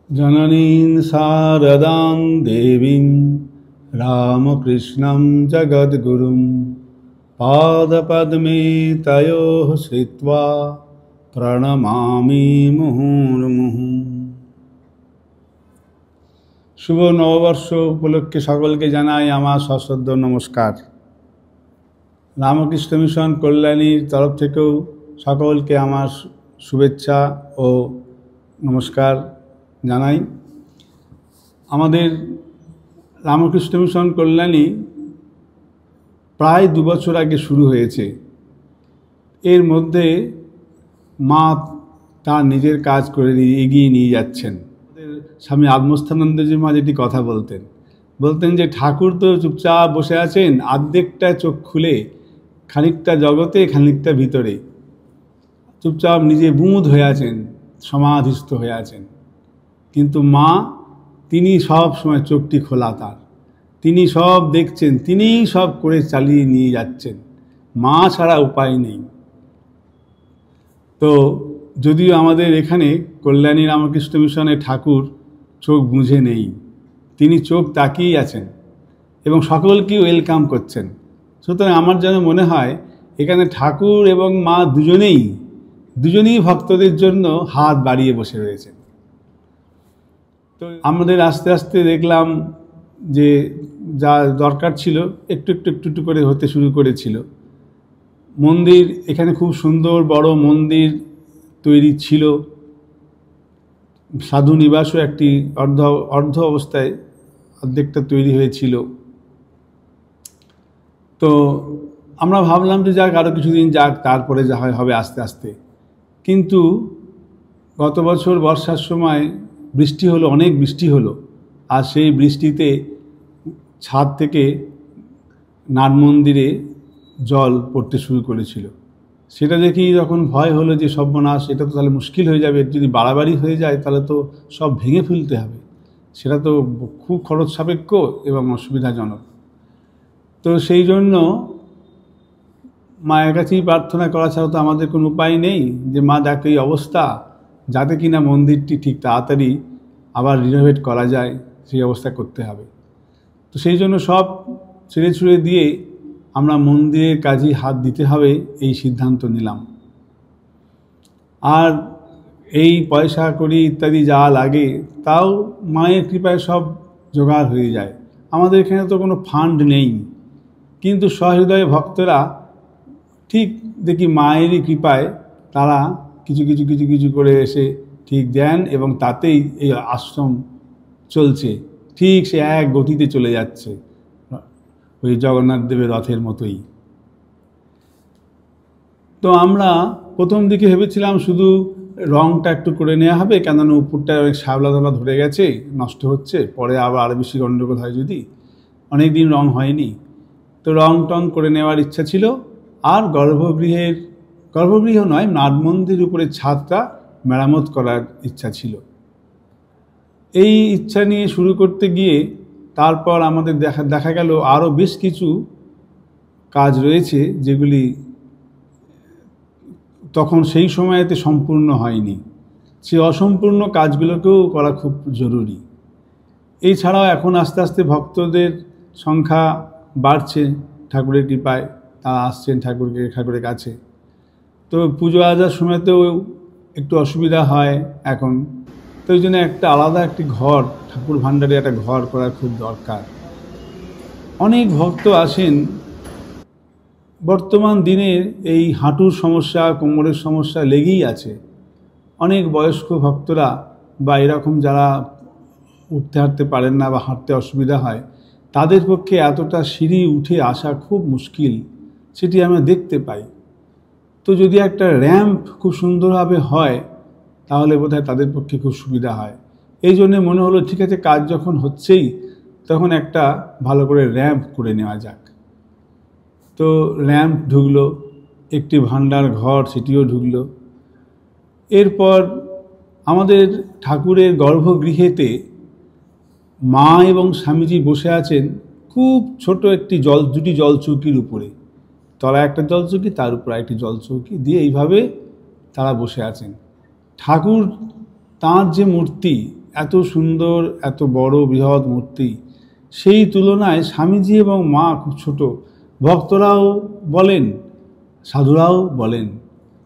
जननीं शारदां देवीं रामकृष्णं जगद्गुरुं पादपद्मे तयोः श्रित्वा प्रणमामि मुहुर्मुहुः। शुभ नववर्ष उपलक्षे सकलके जानाई आमार सश्रদ্ধ नमस्कार। रामकृष्ण मिशन कल्याणीर तरफ थेकेও सकलके आमार शुभेच्छा ओ नमस्कार জানাই। আমাদের রামকৃষ্ণ মিশন কল্যাণী প্রায় 2 বছর আগে শুরু হয়েছে। এর মধ্যে মা তার নিজের কাজ করে এগিয়ে নিয়ে যাচ্ছেন। স্বামী আত্মস্থানন্দজি মা যেটি কথা বলতেন যে ঠাকুর তো চুপচাপ বসে আছেন, আর্ধেকটা চোখ খুলে, খানিকটা জগতে খানিকটা ভিতরে চুপচাপ নিজে বুঁদ হয়ে আছেন, সমাধিস্থ হয়ে আছেন। কিন্তু মা তিনি সব সময় চোখটি খোলা, তার তিনি সব দেখছেন, তিনিই সব করে চালিয়ে নিয়ে যাচ্ছেন। মা ছাড়া উপায় নেই। তো যদিও আমাদের এখানে কল্যাণী রামকৃষ্ণ মিশনে ঠাকুর চোখ বুঝে নেই, তিনি চোখ তাকিয়ে আছেন এবং সকলকে ওয়েলকাম করছেন। সুতরাং আমার যেন মনে হয় এখানে ঠাকুর এবং মা দুজনেই ভক্তদের জন্য হাত বাড়িয়ে বসে রয়েছেন। তো আমাদের আস্তে আস্তে দেখলাম যে যা দরকার ছিল একটু একটু করে হতে শুরু করেছিল। মন্দির এখানে খুব সুন্দর বড় মন্দির তৈরি ছিল। সাধু নিবাসও একটি অর্ধ অবস্থায় অর্ধেকটা তৈরি হয়েছিল। তো আমরা ভাবলাম যে যাক আরও কিছুদিন যাক, তারপরে যা হবে আস্তে আস্তে। কিন্তু গত বছর বর্ষার সময় বৃষ্টি হলো, অনেক বৃষ্টি হলো, আর সেই বৃষ্টিতে ছাদ থেকে নাট মন্দিরে জল পড়তে শুরু করেছিল। সেটা দেখেই যখন ভয় হলো যে সর্বনাশ, এটা তো তাহলে মুশকিল হয়ে যাবে, যদি বাড়াবাড়ি হয়ে যায় তাহলে তো সব ভেঙে ফেলতে হবে, সেটা তো খুব খরচ সাপেক্ষ এবং অসুবিধাজনক। তো সেই জন্য মায়ের কাছেই প্রার্থনা করা ছাড়া তো আমাদের কোনো উপায় নেই যে মা দেখ এই অবস্থা, যাতে কিনা মন্দিরটি ঠিক তাড়াতাড়ি আবার রিনোভেট করা যায়, সেই অবস্থা করতে হবে। তো সেই জন্য সব ছেড়ে ছুড়ে দিয়ে আমরা মন্দিরের কাজে হাত দিতে হবে এই সিদ্ধান্ত নিলাম। আর এই পয়সা কড়ি ইত্যাদি যা লাগে তাও মায়ের কৃপায় সব জোগাড় হয়ে যায়। আমাদের এখানে তো কোনো ফান্ড নেই, কিন্তু সহৃদয় ভক্তরা ঠিক দেখি মায়েরই কৃপায় তারা কিছু করে এসে ঠিক দেন এবং তাতেই এই আশ্রম চলছে, ঠিক সে এক গতিতে চলে যাচ্ছে, ওই জগন্নাথ দেবের রথের মতোই। তো আমরা প্রথম দিকে ভেবেছিলাম শুধু রংটা একটু করে নেওয়া হবে, কেননা উপরটা অনেক শ্যাওলা ধরে গেছে, নষ্ট হচ্ছে, পরে আবার আরও বেশি গণ্ডগোল হয় যদি। অনেক দিন রং হয়নি, তো রং টং করে নেওয়ার ইচ্ছা ছিল। আর গর্ভগৃহ নয়, নাট মন্দির উপরে ছাদটা মেরামত করার ইচ্ছা ছিল। এই ইচ্ছা নিয়ে শুরু করতে গিয়ে তারপর আমাদের দেখা গেল আরও বেশ কিছু কাজ রয়েছে যেগুলি তখন সেই সময়তে সম্পূর্ণ হয়নি। সেই অসম্পূর্ণ কাজগুলোকেও করা খুব জরুরি। এছাড়াও এখন আস্তে আস্তে ভক্তদের সংখ্যা বাড়ছে, ঠাকুরের কৃপায় তারা আসছেন ঠাকুরের কাছে। তো পুজো আজার সময়তেও একটু অসুবিধা হয় এখন। তো ওই জন্য একটা আলাদা একটি ঘর, ঠাকুর ভাণ্ডারে একটা ঘর করা খুব দরকার। অনেক ভক্ত আসেন। বর্তমান দিনের এই হাঁটুর সমস্যা, কোমরের সমস্যা লেগেই আছে। অনেক বয়স্ক ভক্তরা বা এরকম যারা উঠতে হাঁটতে পারেন না বা হাঁটতে অসুবিধা হয়, তাদের পক্ষে এতটা সিঁড়ি উঠে আসা খুব মুশকিল, সেটি আমরা দেখতে পাই। তো যদি একটা র্যাম্প খুব সুন্দরভাবে হয় তাহলে বোধহয় তাদের পক্ষে খুব সুবিধা হয়। এই জন্যে মনে হলো ঠিক আছে, কাজ যখন হচ্ছেই তখন একটা ভালো করে র্যাম্প করে নেওয়া যাক। তো র্যাম্প ঢুকলো, একটি ভাণ্ডার ঘর সেটিও ঢুকলো। এরপর আমাদের ঠাকুরের গর্ভগৃহেতে মা এবং স্বামীজি বসে আছেন খুব ছোট দুটি জলচৌকির উপরে। তলায় একটা জলচৌকি, তার উপর একটি জলচৌকি দিয়ে এইভাবে তারা বসে আছেন। ঠাকুর তাঁর যে মূর্তি এত সুন্দর, এত বড় বৃহৎ মূর্তি, সেই তুলনায় স্বামীজি এবং মা খুব ছোট, ভক্তরাও বলেন, সাধুরাও বলেন।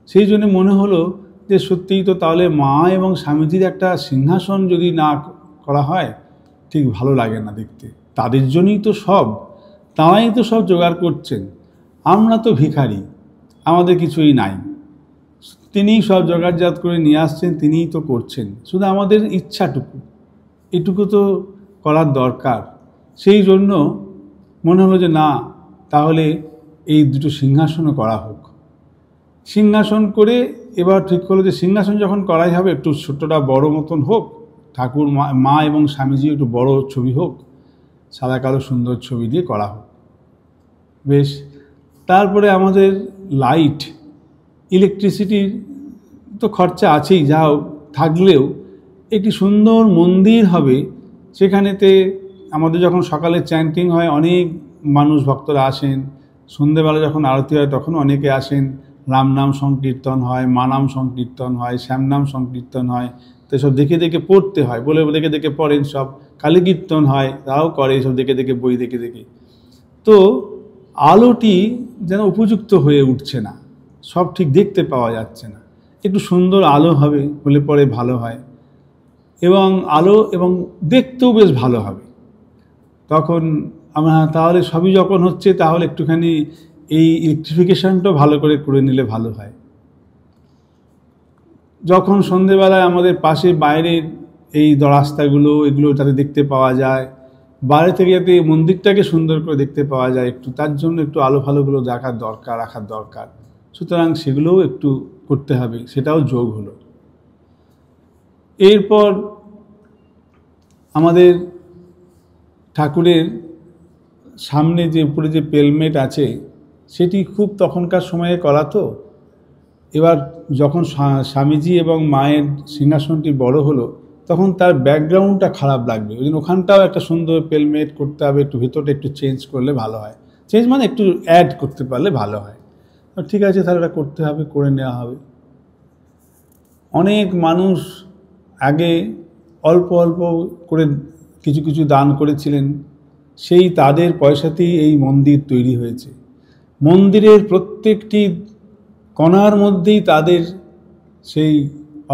সেই জন্য মনে হলো যে সত্যিই তো তাহলে মা এবং স্বামীজির একটা সিংহাসন যদি না করা হয় ঠিক ভালো লাগে না দেখতে। তাদের জন্যই তো সব, তাঁরাই তো সব জোগাড় করছেন, আমরা তো ভিখারি, আমাদের কিছুই নাই। তিনিই সব জোগাড়জাত করে নিয়ে আসছেন, তিনিই তো করছেন, শুধু আমাদের ইচ্ছাটুকু, এটুকু তো করার দরকার। সেই জন্য মনে হলো যে না, তাহলে এই দুটো সিংহাসনও করা হোক। সিংহাসন করে এবার ঠিক হলো যে সিংহাসন যখন করাই হবে, একটু ছোট্টটা বড় মতন হোক, ঠাকুর মা এবং স্বামীজি একটু বড় ছবি হোক, সাদা কালো সুন্দর ছবি দিয়ে করা হোক। বেশ, তারপরে আমাদের লাইট, ইলেকট্রিসিটির তো খরচা আছেই, যা থাকলেও একটি সুন্দর মন্দির হবে, সেখানেতে আমাদের যখন সকালে চ্যান্টিং হয় অনেক মানুষ ভক্তরা আসেন, সন্ধেবেলা যখন আরতি হয় তখন অনেকে আসেন, রাম নাম সংকীর্তন হয়, মা নাম সংকীর্তন হয়, শ্যাম নাম সংকীর্তন হয়, তো সব দেখে দেখে পড়তে হয়, বলে দেখে দেখে পড়েন। সব কালী কীর্তন হয়, তাও করে, সব দেখে দেখে বই দেখে দেখে। তো আলোটি যেন উপযুক্ত হয়ে উঠছে না, সব ঠিক দেখতে পাওয়া যাচ্ছে না। একটু সুন্দর আলো হবে বলে পরে ভালো হয়, এবং আলো এবং দেখতেও বেশ ভালো হবে। তখন আমরা তাহলে সবই যখন হচ্ছে, তাহলে একটুখানি এই ইলেকট্রিফিকেশনটাও ভালো করে নিলে ভালো হয়। যখন সন্ধেবেলায় আমাদের পাশে বাইরের এই রাস্তাগুলো, এগুলো তাতে দেখতে পাওয়া যায়, বাইরে থেকে যাতে মন্দিরটাকে সুন্দর করে দেখতে পাওয়া যায়, একটু তার জন্য একটু আলো ফালোগুলো রাখার দরকার। সুতরাং সেগুলোও একটু করতে হবে, সেটাও যোগ হলো। এরপর আমাদের ঠাকুরের সামনে যে উপরে যে পেলমেট আছে, সেটি খুব তখনকার সময়ে করা তো। এবার যখন স্বামীজি এবং মায়ের সিংহাসনটি বড় হলো, তখন তার ব্যাকগ্রাউন্ডটা খারাপ লাগবে, ওই জন্য ওখানটাও একটা সুন্দর পেলমেট করতে হবে, একটু ভেতরটা একটু চেঞ্জ করলে ভালো হয়। চেঞ্জ মানে একটু অ্যাড করতে পারলে ভালো হয়। ঠিক আছে, তাহলে এটা করতে হবে, করে নেওয়া হবে। অনেক মানুষ আগে অল্প অল্প করে কিছু কিছু দান করেছিলেন, সেই তাদের পয়সাতেই এই মন্দির তৈরি হয়েছে। মন্দিরের প্রত্যেকটি কণার মধ্যেই তাদের সেই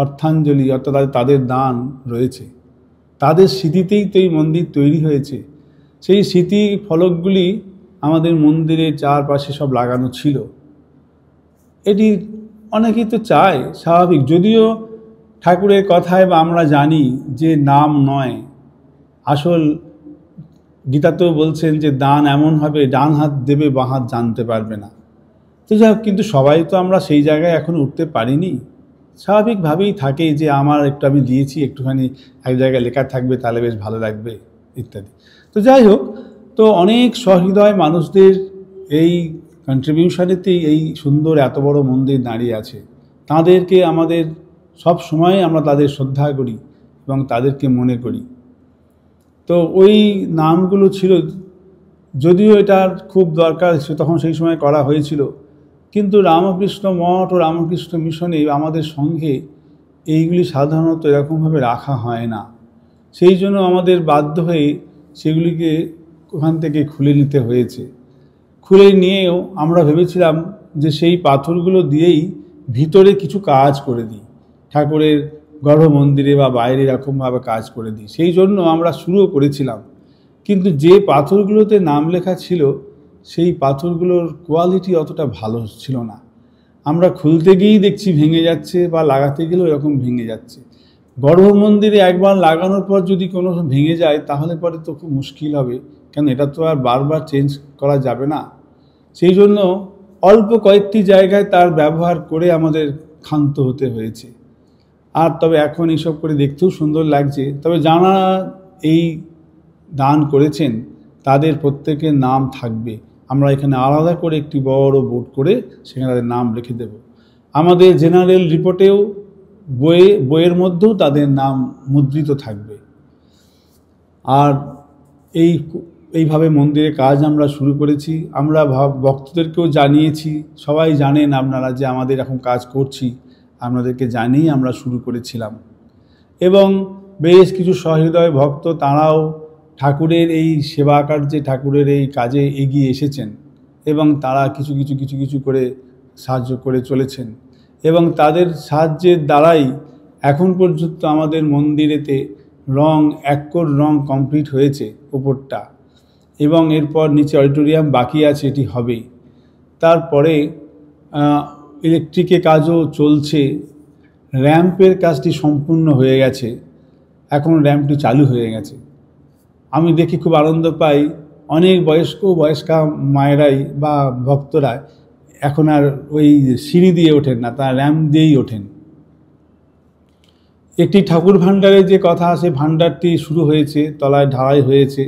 অর্থাঞ্জলি, অর্থাৎ তাদের দান রয়েছে। তাদের স্মৃতিতেই তো এই মন্দির তৈরি হয়েছে। সেই স্মৃতি ফলকগুলি আমাদের মন্দিরের চারপাশে সব লাগানো ছিল। এটি অনেকেই তো চায়, স্বাভাবিক, যদিও ঠাকুরের কথায় বা আমরা জানি যে নাম নয়, আসল গীতাতেও বলছেন যে দান এমন হবে, ডান হাত দেবে বাঁ হাত জানতে পারবে না। তো যাই হোক, কিন্তু সবাই তো আমরা সেই জায়গায় এখন উঠতে পারিনি। স্বাভাবিকভাবেই থাকে যে আমার একটু আমি দিয়েছি, একটুখানি এক জায়গায় লেখা থাকবে, তাহলে বেশ ভালো লাগবে ইত্যাদি। তো যাই হোক, তো অনেক সহৃদয় মানুষদের এই কন্ট্রিবিউশনেতেই এই সুন্দর এত বড় মন্দির দাঁড়িয়ে আছে। তাদেরকে আমাদের সব সময় আমরা তাদের শ্রদ্ধা করি এবং তাদেরকে মনে করি। তো ওই নামগুলো ছিল, যদিও এটার খুব দরকার তখন সেই সময় করা হয়েছিল, কিন্তু রামকৃষ্ণ মঠ ও রামকৃষ্ণ মিশনে আমাদের সঙ্গে এইগুলি সাধারণত এরকমভাবে রাখা হয় না। সেই জন্য আমাদের বাধ্য হয়ে সেগুলিকে ওখান থেকে খুলে নিতে হয়েছে। খুলে নিয়েও আমরা ভেবেছিলাম যে সেই পাথরগুলো দিয়েই ভিতরে কিছু কাজ করে দিই, ঠাকুরের গর্ভমন্দিরে বা বাইরে এরকমভাবে কাজ করে দিই। সেই জন্য আমরা শুরুও করেছিলাম, কিন্তু যে পাথরগুলোতে নাম লেখা ছিল সেই পাথরগুলোর কোয়ালিটি অতটা ভালো ছিল না। আমরা খুলতে গিয়েই দেখছি ভেঙে যাচ্ছে, বা লাগাতে গেলেও এরকম ভেঙে যাচ্ছে। গর্ভমন্দিরে একবার লাগানোর পর যদি কোনো ভেঙে যায়, তাহলে পরে তো খুব মুশকিল হবে, কেন এটা তো আর বারবার চেঞ্জ করা যাবে না। সেই জন্য অল্প কয়েকটি জায়গায় তার ব্যবহার করে আমাদের ক্ষান্ত হতে হয়েছে। আর তবে এখন এইসব করে দেখতেও সুন্দর লাগছে। তবে যারা এই দান করেছেন তাদের প্রত্যেকের নাম থাকবে, আমরা এখানে আলাদা করে একটি বড় বোর্ড করে সেখানে তাদের নাম লিখে দেব। আমাদের জেনারেল রিপোর্টেও বইয়ের মধ্যেও তাদের নাম মুদ্রিত থাকবে। আর এইভাবে মন্দিরে কাজ আমরা শুরু করেছি। আমরা ভক্তদেরকেও জানিয়েছি, সবাই জানেন আপনারা যে আমাদের এরকম কাজ করছি, আপনাদেরকে জানিয়ে আমরা শুরু করেছিলাম। এবং বেশ কিছু সহৃদয় ভক্ত তাঁরাও ঠাকুরের এই সেবা কার্যে, ঠাকুরের এই কাজে এগিয়ে এসেছেন এবং তারা কিছু কিছু কিছু কিছু করে সাহায্য করে চলেছেন এবং তাদের সাহায্যের দ্বারাই এখন পর্যন্ত আমাদের মন্দিরেতে এক কোট রং কমপ্লিট হয়েছে উপরটা, এবং এরপর নিচে অডিটোরিয়াম বাকি আছে, এটি হবে। তারপরে ইলেকট্রিকের কাজও চলছে, র্যাম্পের কাজটি সম্পূর্ণ হয়ে গেছে, এখন র্যাম্পটি চালু হয়ে গেছে। আমি দেখি খুব আনন্দ পাই, অনেক বয়স্কা মায়েরাই বা ভক্তরা এখন আর ওই সিঁড়ি দিয়ে ওঠেন না, তারা র্যাম্প দিয়েই ওঠেন। একটি ঠাকুর ভাণ্ডারের যে কথা, সেই ভাণ্ডারটি শুরু হয়েছে, তলায় ঢালাই হয়েছে,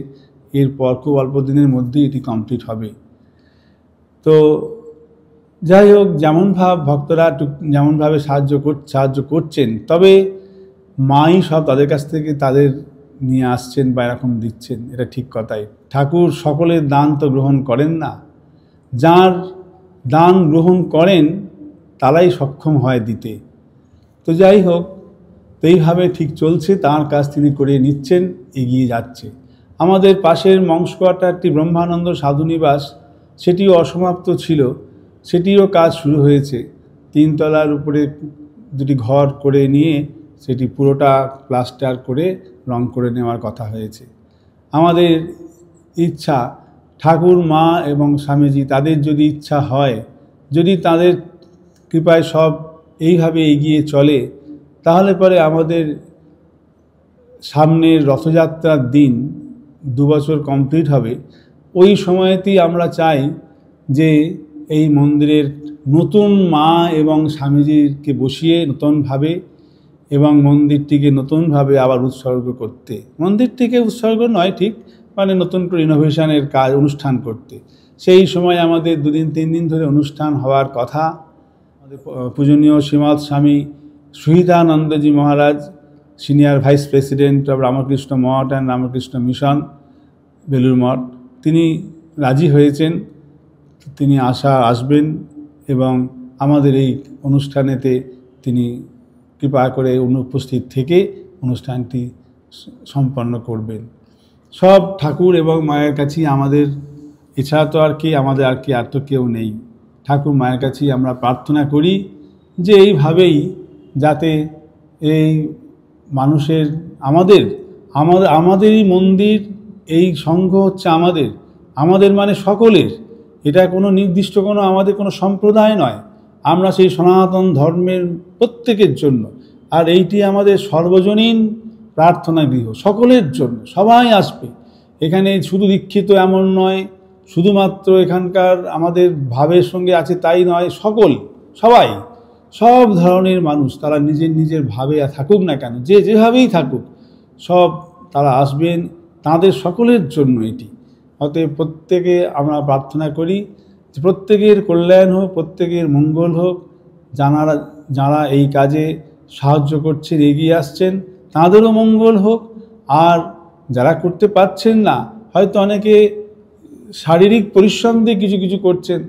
এরপর খুব অল্প দিনের মধ্যেই এটি কমপ্লিট হবে। তো যাই হোক, ভক্তরা যেমনভাবে সাহায্য করছেন, তবে মাই সব তাদের কাছ থেকে তাদের নিয়ে আসছেন বা এরকম দিচ্ছেন, এটা ঠিক কথাই। ঠাকুর সকলের দান তো গ্রহণ করেন না, যার দান গ্রহণ করেন তারাই সক্ষম হয় দিতে। তো যাই হোক, এইভাবে ঠিক চলছে, তাঁর কাজ তিনি করে নিচ্ছেন, এগিয়ে যাচ্ছে। আমাদের পাশের মংসকোয়াটারটি ব্রহ্মানন্দ সাধুনিবাস, সেটিও অসমাপ্ত ছিল, সেটিও কাজ শুরু হয়েছে। 3 তলার উপরে 2টি ঘর করে নিয়ে সেটি পুরোটা প্লাস্টার করে রং করে নেওয়ার কথা হয়েছে। আমাদের ইচ্ছা, ঠাকুর মা এবং স্বামীজি তাদের যদি ইচ্ছা হয়, যদি তাদের কৃপায় সব এইভাবে এগিয়ে চলে, তাহলে পরে আমাদের সামনের রথযাত্রার দিন 2 বছর কমপ্লিট হবে। ওই সময়তেই আমরা চাই যে এই মন্দিরের নতুন মা এবং স্বামীজিকে বসিয়ে নতুনভাবে এবং মন্দিরটিকে নতুনভাবে আবার উৎসর্গ করতে, মন্দিরটিকে উৎসর্গ নয় ঠিক, মানে নতুন করে ইনোভেশনের অনুষ্ঠান করতে। সেই সময় আমাদের 2 দিন 3 দিন ধরে অনুষ্ঠান হওয়ার কথা। আমাদের পূজনীয় Srimat Swami Suhitanandaji Maharaj, senior vice president of Ramakrishna Math and Ramakrishna Mission Belur Math, তিনি রাজি হয়েছেন, তিনি আসবেন এবং আমাদের এই অনুষ্ঠানেতে তিনি কৃপা করে অনুপস্থিত থেকে অনুষ্ঠানটি সম্পন্ন করবেন। সব ঠাকুর এবং মায়ের কাছেই আমাদের, এছাড়া তো আমাদের আর তো কেউ নেই। ঠাকুর মায়ের কাছেই আমরা প্রার্থনা করি যে এইভাবেই যাতে এই মানুষের আমাদেরই মন্দির, এই সংঘ হচ্ছে আমাদের মানে সকলের, এটা কোনো নির্দিষ্ট আমাদের কোনো সম্প্রদায় নয়, আমরা সেই সনাতন ধর্মের প্রত্যেকের জন্য। আর এইটি আমাদের সর্বজনীন প্রার্থনা গৃহ, সকলের জন্য, সবাই আসবে এখানে। শুধু দীক্ষিত এমন নয়, শুধুমাত্র এখানকার আমাদের ভাবের সঙ্গে আছে তাই নয়, সবাই সব ধরনের মানুষ, তারা নিজের ভাবে থাকুক না কেন, যেভাবেই থাকুক, সব তারা আসবেন, তাদের সকলের জন্য এটি। অতএব প্রত্যেকে আমরা প্রার্থনা করি যে প্রত্যেকের কল্যাণ হোক, প্রত্যেকের মঙ্গল হোক, যারা এই কাজে সাহায্য করছেন, এগিয়ে আসছেন, তাঁদেরও মঙ্গল হোক। আর যারা করতে পারছেন না, হয়তো অনেকে শারীরিক পরিশ্রম দিয়ে কিছু করছেন,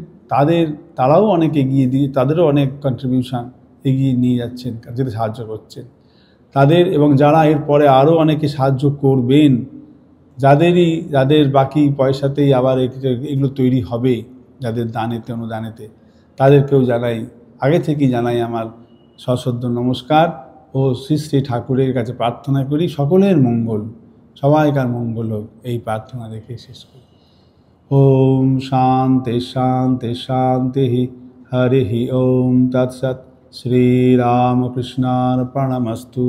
তারাও অনেক এগিয়ে দিয়ে, তাদেরও অনেক কন্ট্রিবিউশন এগিয়ে নিয়ে যাচ্ছেন, কাজে সাহায্য করছেন তাদের। এবং যারা এরপরে আরও অনেকে সাহায্য করবেন, যাদের বাকি পয়সাতেই আবার এগুলো তৈরি হবে, যাদের দানেতে অনুদানেতে, তাদেরকেও আগে থেকেই জানাই আমার সশ্রদ্ধ নমস্কার ও শ্রী শ্রী ঠাকুরের কাছে প্রার্থনা করি সকলের মঙ্গল, সবাইকার মঙ্গল হোক, এই প্রার্থনা রেখে শেষ করি। ওম শান্তি শান্তি শান্তি। হরি ওম তৎসৎ। শ্রীরামকৃষ্ণার্পণমস্তু।